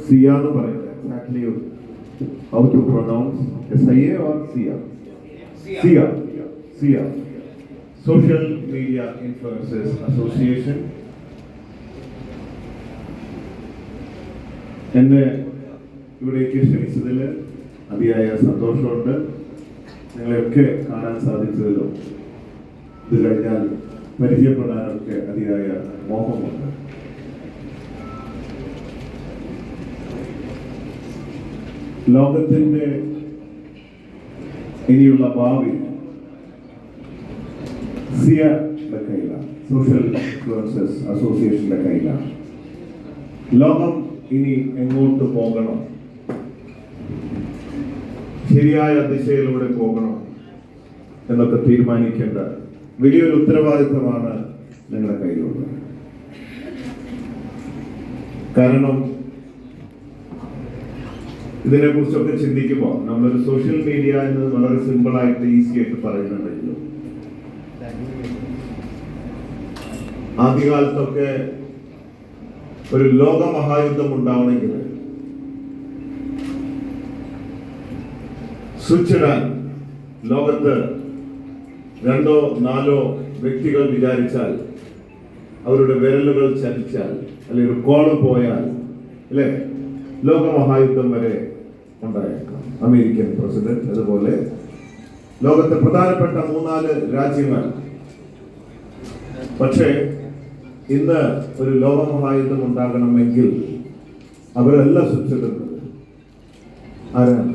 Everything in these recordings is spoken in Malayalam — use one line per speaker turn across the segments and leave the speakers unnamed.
SIA എന്ന് പറയുന്നത്. Exactly how to pronounce SIA or SIA? SIA. Social Media Influencers Association. എന്നെ ഇവിടേക്ക് ക്ഷണിച്ചതിൽ അതിയായ സന്തോഷമുണ്ട്. നിങ്ങളെയൊക്കെ കാണാൻ സാധിച്ചതിലും ഇത് കഴിഞ്ഞാൽ പരിചയപ്പെടാനൊക്കെ അതിയായ മോഹമുണ്ട്. ലോകത്തിന്റെ ഇനിയുള്ള ഭാവി സിയയുടെ കയ്യിലാണ്, സോഷ്യൽ ഇൻഫ്ലുവൻസേഴ്സ് അസോസിയേഷന്റെ കയ്യിലാണ്. ലോകം ഇനി എങ്ങോട്ട് പോകണം, ശരിയായ ദിശയിലൂടെ പോകണം എന്നൊക്കെ തീരുമാനിക്കേണ്ട വലിയൊരു ഉത്തരവാദിത്തമാണ് നിങ്ങളുടെ കയ്യിലുള്ളത്. കാരണം ഇതിനെ കുറിച്ചൊക്കെ ചിന്തിക്കുമ്പോൾ നമ്മളൊരു സോഷ്യൽ മീഡിയ എന്നത് വളരെ സിമ്പിൾ ആയിട്ട് ഈസി ആയിട്ട് പറയുന്നുണ്ടെങ്കിലും ആദ്യകാലത്തൊക്കെ ഒരു ലോക മഹായുദ്ധം ഉണ്ടാവണമെങ്കിൽ സ്വിച്ചിടാൻ ലോകത്ത് 2 or 4 വ്യക്തികൾ വിചാരിച്ചാൽ, അവരുടെ വിരലുകൾ ചലിച്ചാൽ, അല്ലെങ്കിൽ ഒരു കോള് പോയാൽ, അല്ലെ, ലോകമഹായുദ്ധം വരെ ഉണ്ടായേക്കാം. അമേരിക്കൻ പ്രസിഡന്റ്, അതുപോലെ ലോകത്തെ പ്രധാനപ്പെട്ട 3-4 രാജ്യങ്ങൾ. പക്ഷേ ഇന്ന് ഒരു ലോകമഹായുദ്ധം ഉണ്ടാകണമെങ്കിൽ അവരെല്ലാം സ്വിച്ചിടുന്നത് ആരാണ്?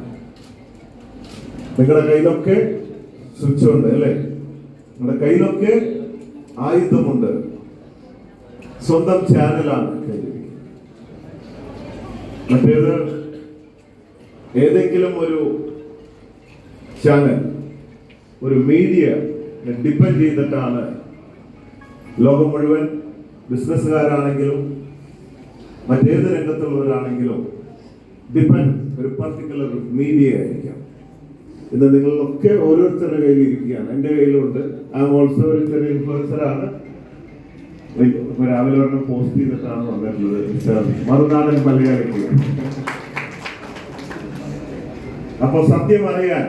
നിങ്ങളുടെ കയ്യിലൊക്കെ സ്വിച്ച് ഉണ്ട്, അല്ലേ? നിങ്ങളുടെ കയ്യിലൊക്കെ ആയുധമുണ്ട്. സ്വന്തം ചാനലാണ് കയ്യിൽ. മറ്റേത് ഏതെങ്കിലും ഒരു ചാനൽ, ഒരു മീഡിയ ഡിപ്പെൻഡ് ചെയ്തിട്ടാണ് ലോകം മുഴുവൻ, ബിസിനസ്സുകാരാണെങ്കിലും മറ്റേത് രംഗത്തുള്ളവരാണെങ്കിലും ഡിപ്പെൻഡ് ഒരു പർട്ടിക്കുലർ മീഡിയ ആയിരിക്കാം. ഇത് നിങ്ങളൊക്കെ ഓരോരുത്തരുടെ കയ്യിൽ ഇരിക്കുകയാണ്. എൻ്റെ കയ്യിലുണ്ട്. ഐ ആം ഓൾസോ ഒരു ചെറിയ ഇൻഫ്ലുവൻസറാണ്. രാവിലെ ഒരെണ്ണം പോസ്റ്റ് ചെയ്തിട്ടാണ് വന്നിട്ടുള്ളത്, മറുനാടൻ മലയാളിക്ക്. അപ്പൊ സത്യം അറിയാൻ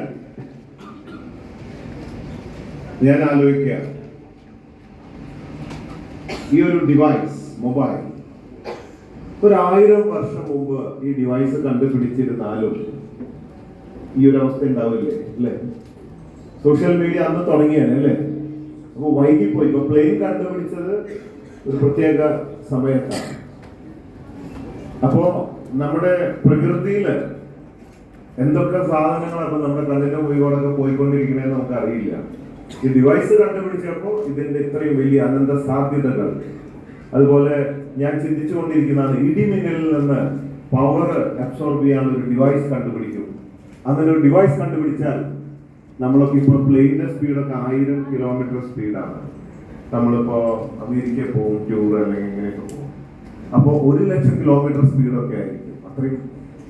ഞാൻ ആലോചിക്കുക, ഈ ഒരു ഡിവൈസ്, മൊബൈൽ, 1000 വർഷം മുമ്പ് ഈ ഡിവൈസ് കണ്ടുപിടിച്ചിരുന്നാലും ഈ ഒരു അവസ്ഥ ഉണ്ടാവില്ലേ, അല്ലേ? സോഷ്യൽ മീഡിയ അന്ന് തുടങ്ങിയാണ്, അല്ലേ? അപ്പൊ വൈകിപ്പോയി. ഇപ്പൊ പ്ലെയിൻ കണ്ടുപിടിച്ചത് ഒരു പ്രത്യേക സമയത്താണ്. അപ്പോ നമ്മുടെ പ്രകൃതിയില് എന്തൊക്കെ സാധനങ്ങളാണ് നമ്മുടെ കണ്ണിന്റെ മുഴുവനൊക്കെ പോയിക്കൊണ്ടിരിക്കണേന്ന് നമുക്ക് അറിയില്ല. ഈ ഡിവൈസ് കണ്ടുപിടിച്ചപ്പോൾ ഇതിന്റെ ഇത്രയും വലിയ അനന്ത സാധ്യതകൾ. അതുപോലെ ഞാൻ ചിന്തിച്ചുകൊണ്ടിരിക്കുന്നതാണ്, ഇടിമിന്നലിൽ നിന്ന് പവർ അബ്സോർബ് ചെയ്യാനുള്ള ഒരു ഡിവൈസ് കണ്ടുപിടിക്കും. അങ്ങനെ ഒരു ഡിവൈസ് കണ്ടുപിടിച്ചാൽ നമ്മളൊക്കെ ഇപ്പോൾ പ്ലെയിനിന്റെ സ്പീഡൊക്കെ 1000 കിലോമീറ്റർ സ്പീഡാണ്. നമ്മളിപ്പോ അമേരിക്കയിൽ പോകും, ടൂർ അല്ലെങ്കിൽ ഇങ്ങനെയൊക്കെ പോകും. അപ്പോൾ 1,00,000 കിലോമീറ്റർ സ്പീഡൊക്കെ ആയിരിക്കും. അത്രയും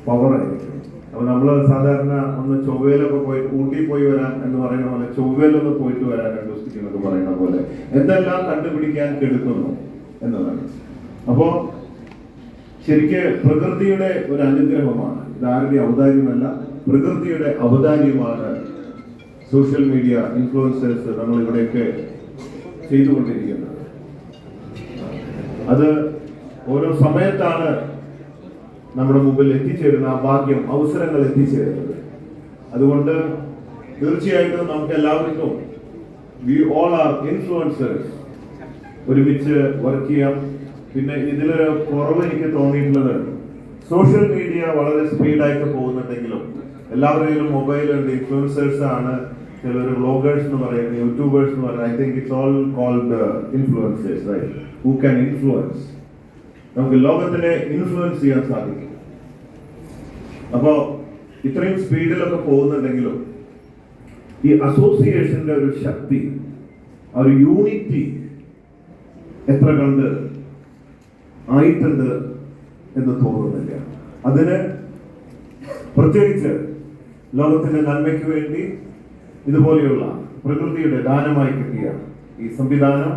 പവർ ആയിരിക്കും. അപ്പൊ നമ്മള് സാധാരണ ഒന്ന് ചൊവ്വയിലൊക്കെ പോയി, ഊട്ടി പോയി വരാൻ എന്ന് പറയുന്ന പോലെ, ചൊവ്വയിലൊന്ന് പോയിട്ട് വരാൻ 2 ദിവസത്തേക്ക് പറയുന്ന പോലെ എന്തെല്ലാം കണ്ടുപിടിക്കാൻ കെടുക്കുന്നു എന്നതാണ്. അപ്പോ ശരിക്ക് പ്രകൃതിയുടെ ഒരു അനുഗ്രഹമാണ്. ഇതാരുടെ ഔദാര്യമല്ല, പ്രകൃതിയുടെ ഔദാര്യമാണ് സോഷ്യൽ മീഡിയ ഇൻഫ്ലുവൻസേഴ്സ് നമ്മൾ ഇവിടെയൊക്കെ ചെയ്തുകൊണ്ടിരിക്കുന്നത്. അത് ഓരോ സമയത്താണ് നമ്മുടെ മുമ്പിൽ എത്തിച്ചേരുന്ന ആ ഭാഗ്യം, അവസരങ്ങൾ എത്തിച്ചേരുന്നത്. അതുകൊണ്ട് തീർച്ചയായിട്ടും നമുക്ക് എല്ലാവർക്കും, വി ഓൾ ആർ ഇൻഫ്ലുവൻസേഴ്സ്, ഒരുമിച്ച് വർക്ക് ചെയ്യാം. പിന്നെ ഇതിലൊരു കുറവ് എനിക്ക് തോന്നിയിട്ടുള്ളത്, സോഷ്യൽ മീഡിയ വളരെ സ്പീഡായിട്ട് പോകുന്നുണ്ടെങ്കിലും എല്ലാവരുടെയും മൊബൈലുണ്ട്. ഇൻഫ്ലുവൻസേഴ്സ് ആണ്, ചിലർ വ്ളോഗേഴ്സ് എന്ന് പറയുന്നത്, യൂട്യൂബേഴ്സ് എന്ന് പറയുന്നത്. I think it's all called influencers, right? Who can influence. നമുക്ക് ലോകത്തിനെ ഇൻഫ്ലുവൻസ് ചെയ്യാൻ സാധിക്കും. അപ്പോ ഇത്രയും സ്പീഡിലൊക്കെ പോകുന്നുണ്ടെങ്കിലും ഈ അസോസിയേഷന്റെ ഒരു ശക്തി, ആ ഒരു യൂണിറ്റി എത്ര കണ്ട് ആയിട്ടുണ്ട് എന്ന് തോന്നുന്നില്ല. അതിന് പ്രത്യേകിച്ച് ലോകത്തിന്റെ നന്മയ്ക്ക് വേണ്ടി ഇതുപോലെയുള്ള പ്രകൃതിയുടെ ദാനമായി കിട്ടിയ ഈ സംവിധാനം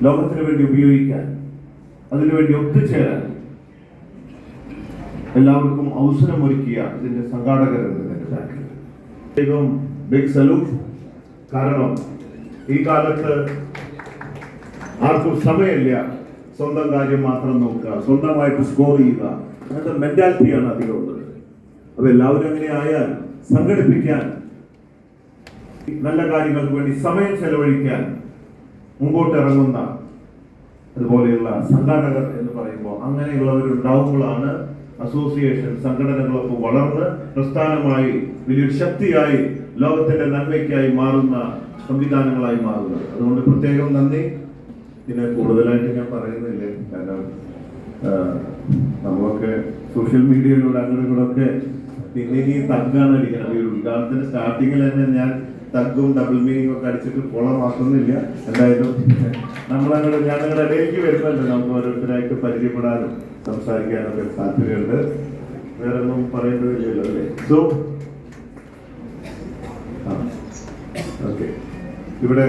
ലോകത്തിന് വേണ്ടി ഉപയോഗിക്കാൻ, അതിനുവേണ്ടി ഒത്തുചേരാൻ എല്ലാവർക്കും അവസരമൊരുക്കിയ ഇതിന്റെ സംഘാടകരുണ്ട് ഇതിന്റെ ബാക്കിൽ. ഏറ്റവും ബിഗ് സല്യൂട്ട്. കാരണം ഈ കാലത്ത് ആർക്കും സമയമില്ല സ്വന്തം കാര്യം മാത്രം നോക്കുക, സ്വന്തമായിട്ട് സ്കോർ ചെയ്യുക, അങ്ങനത്തെ മെന്റാലിറ്റിയാണ് അധികം ഉള്ളത്. അപ്പൊ എല്ലാവരും അങ്ങനെ ആയാൽ സംഘടിപ്പിക്കാൻ, നല്ല കാര്യങ്ങൾക്ക് വേണ്ടി സമയം ചെലവഴിക്കാൻ മുമ്പോട്ട് ഇറങ്ങുന്ന അതുപോലെയുള്ള സംഘാടകർ എന്ന് പറയുമ്പോൾ അങ്ങനെയുള്ളവരുണ്ടാവുമ്പോഴാണ് അസോസിയേഷൻ സംഘടനകളൊക്കെ വളർന്ന് പ്രസ്ഥാനമായി വലിയൊരു ശക്തിയായി ലോകത്തിന്റെ നന്മയ്ക്കായി മാറുന്ന സംവിധാനങ്ങളായി മാറുന്നത്. അതുകൊണ്ട് പ്രത്യേകം നന്ദി. പിന്നെ കൂടുതലായിട്ട് ഞാൻ പറയുന്നില്ലേ, കാരണം നമ്മളൊക്കെ സോഷ്യൽ മീഡിയയിലൂടെ അങ്ങനെയൊക്കെ പിന്നെ ഈ തഗ്ഗാണ് അടിക്കണം. ഈ ഉദ്ഘാടനത്തിന്റെ സ്റ്റാർട്ടിങ്ങിൽ തന്നെ ഞാൻ തഗ്ഗും ഡബിൾ മീനിങ് ഒക്കെ അടിച്ചിട്ട് കുളമാക്കുന്നില്ല. എന്തായാലും ഞാൻ നിങ്ങളുടെ ഇടയിലേക്ക് വരുന്നുണ്ട്, നമുക്ക് ഓരോരുത്തരായിട്ട് പരിചയപ്പെടാനും സംസാരിക്കാനൊക്കെ താല്പര്യമുണ്ട്. വേറെ ഒന്നും പറയേണ്ടതില്ലല്ലോ അല്ലേ? സോ ഓക്കെ, ഇവിടെ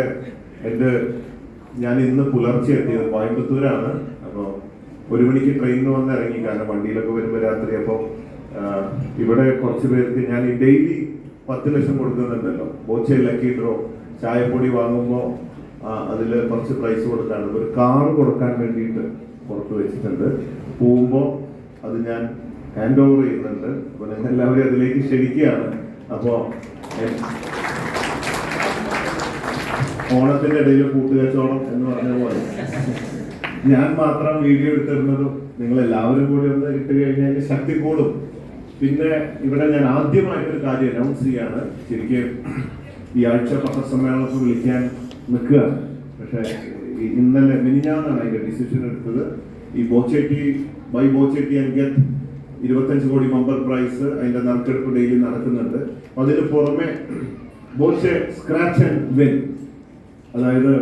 ഞാൻ ഇന്ന് പുലർച്ചെ എത്തിയത് കോയമ്പത്തൂരാണ്. അപ്പോൾ 1 മണിക്ക് ട്രെയിനിന് വന്ന് ഇറങ്ങി, കാരണം വണ്ടിയിലൊക്കെ വരുമ്പോൾ രാത്രി. അപ്പോൾ ഇവിടെ കുറച്ച് പേർക്ക് ഞാൻ ഈ ഡെയിലി 10 ലക്ഷം കൊടുക്കുന്നുണ്ടല്ലോ, ബോച്ചെ ലക്കി ഡ്രോ, ചായപ്പൊടി വാങ്ങുമ്പോൾ അതിൽ കുറച്ച് പ്രൈസ് കൊടുക്കാനുണ്ട്. ഒരു കാർ കൊടുക്കാൻ വേണ്ടിയിട്ട് പുറത്ത് വെച്ചിട്ടുണ്ട്. പോകുമ്പോൾ അത് ഞാൻ ഹാൻഡ് ഓവർ ചെയ്യുന്നുണ്ട്. അപ്പോൾ നിങ്ങൾ എല്ലാവരും അതിലേക്ക് ക്ഷണിക്കുകയാണ്. അപ്പോൾ ഓണത്തിന്റെ ഇടയിൽ കൂട്ടുകച്ചവടം എന്ന് പറഞ്ഞ പോലെ ഞാൻ മാത്രം വീഡിയോ എടുത്തിരുന്നതും നിങ്ങൾ എല്ലാവരും കൂടി ഒന്ന് ഇട്ട് കഴിഞ്ഞാൽ ശക്തി കൂടും. പിന്നെ ഇവിടെ ഞാൻ ആദ്യമായിട്ടൊരു കാര്യം അനൗൺസ് ചെയ്യാണ്. ശരിക്കും ഈ ആഴ്ച പത്രസമ്മേളനത്തിൽ വിളിക്കാൻ നിൽക്കുകയാണ്. പക്ഷെ ഇന്നലെ മിനിഞ്ഞാന്നാണ് അതിന്റെ ഡിസിഷൻ എടുത്തത്. ഈ ബൈ ബോച്ചെട്ടി ആൻഡ് ഗെറ്റ് 25 കോടി ബമ്പർ പ്രൈസ്, അതിന്റെ നറുക്കെടുപ്പ് ഡെയിലി നടക്കുന്നുണ്ട്. അതിന് പുറമെ ബോച്ചെ സ്ക്രാച്ച് ആൻഡ് വിൻ, അതായത്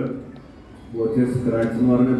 ബോച്ചെ സ്ക്രാച്ച് എന്ന് പറഞ്ഞ